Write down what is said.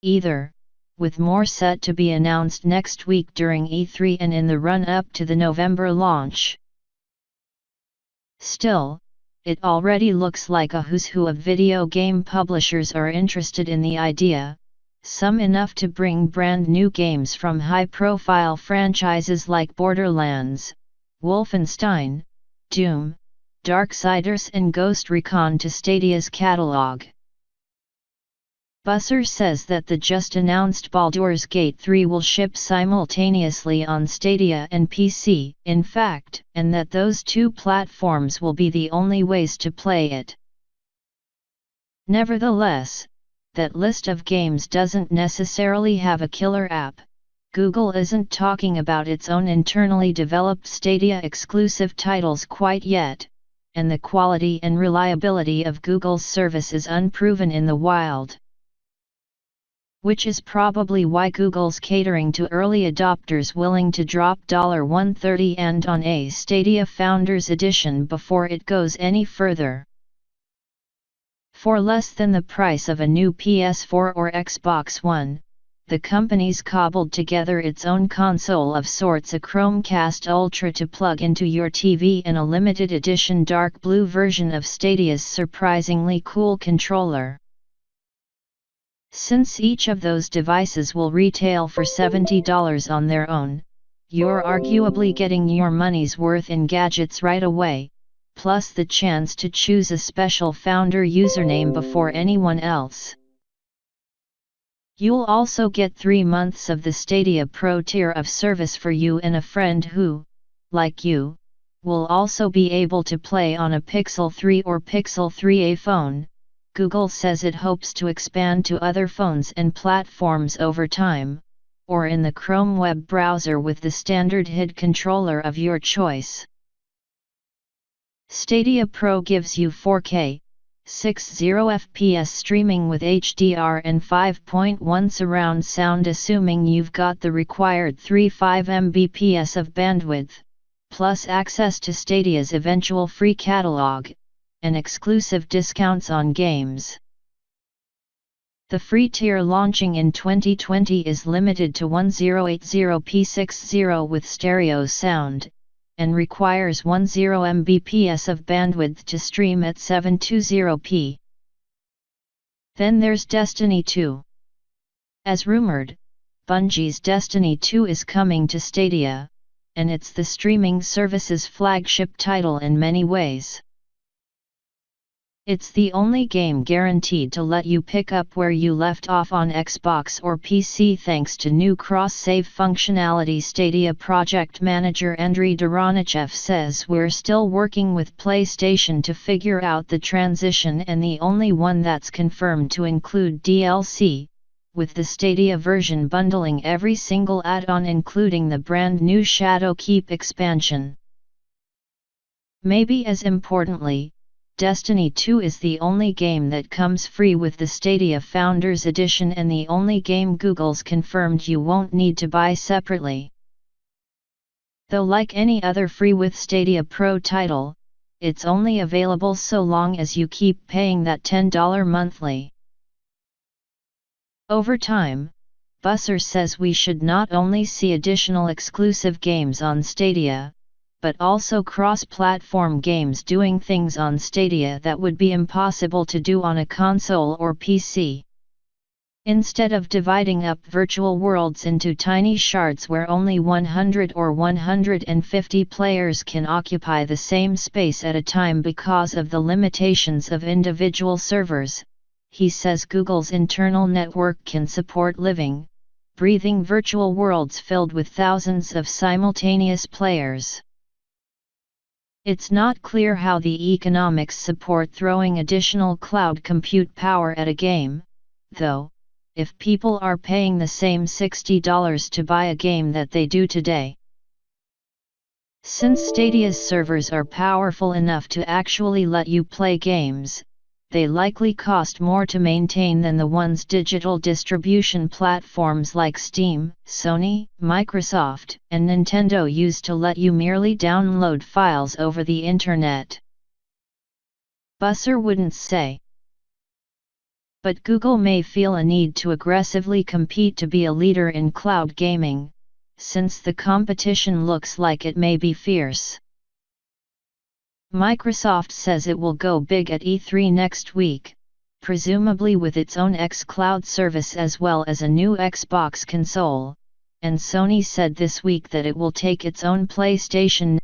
either, with more set to be announced next week during E3 and in the run-up to the November launch. Still, it already looks like a who's who of video game publishers are interested in the idea, some enough to bring brand new games from high-profile franchises like Borderlands, Wolfenstein, Doom, Darksiders and Ghost Recon to Stadia's catalog. Busser says that the just-announced Baldur's Gate 3 will ship simultaneously on Stadia and PC, in fact, and that those two platforms will be the only ways to play it. Nevertheless, that list of games doesn't necessarily have a killer app. Google isn't talking about its own internally developed Stadia-exclusive titles quite yet, and the quality and reliability of Google's service is unproven in the wild. Which is probably why Google's catering to early adopters willing to drop $130 and on a Stadia Founders Edition before it goes any further. For less than the price of a new PS4 or Xbox One, the company's cobbled together its own console of sorts, a Chromecast Ultra to plug into your TV and a limited edition dark blue version of Stadia's surprisingly cool controller. Since each of those devices will retail for $70 on their own, you're arguably getting your money's worth in gadgets right away, plus the chance to choose a special founder username before anyone else. You'll also get 3 months of the Stadia Pro tier of service for you and a friend who, like you, will also be able to play on a Pixel 3 or Pixel 3a phone. Google says it hopes to expand to other phones and platforms over time, or in the Chrome web browser with the standard HID controller of your choice. Stadia Pro gives you 4K, 60 FPS streaming with HDR and 5.1 surround sound assuming you've got the required 3.5 Mbps of bandwidth, plus access to Stadia's eventual free catalog, and exclusive discounts on games. The free tier launching in 2020 is limited to 1080p60 with stereo sound, and requires 10 Mbps of bandwidth to stream at 720p. Then there's Destiny 2. As rumored, Bungie's Destiny 2 is coming to Stadia, and it's the streaming service's flagship title in many ways. It's the only game guaranteed to let you pick up where you left off on Xbox or PC thanks to new cross-save functionality. Stadia project manager Andriy Doronichev says we're still working with PlayStation to figure out the transition, and the only one that's confirmed to include DLC, with the Stadia version bundling every single add-on including the brand new Shadowkeep expansion. Maybe as importantly, Destiny 2 is the only game that comes free with the Stadia Founders Edition and the only game Google's confirmed you won't need to buy separately. Though like any other free with Stadia Pro title, it's only available so long as you keep paying that $10 monthly. Over time, Busser says we should not only see additional exclusive games on Stadia, but also cross-platform games doing things on Stadia that would be impossible to do on a console or PC. Instead of dividing up virtual worlds into tiny shards where only 100 or 150 players can occupy the same space at a time because of the limitations of individual servers, he says Google's internal network can support living, breathing virtual worlds filled with thousands of simultaneous players. It's not clear how the economics support throwing additional cloud compute power at a game, though, if people are paying the same $60 to buy a game that they do today. Since Stadia's servers are powerful enough to actually let you play games, they likely cost more to maintain than the ones digital distribution platforms like Steam, Sony, Microsoft, and Nintendo use to let you merely download files over the internet. Busser wouldn't say. But Google may feel a need to aggressively compete to be a leader in cloud gaming, since the competition looks like it may be fierce. Microsoft says it will go big at E3 next week, presumably with its own xCloud service as well as a new Xbox console, and Sony said this week that it will take its own PlayStation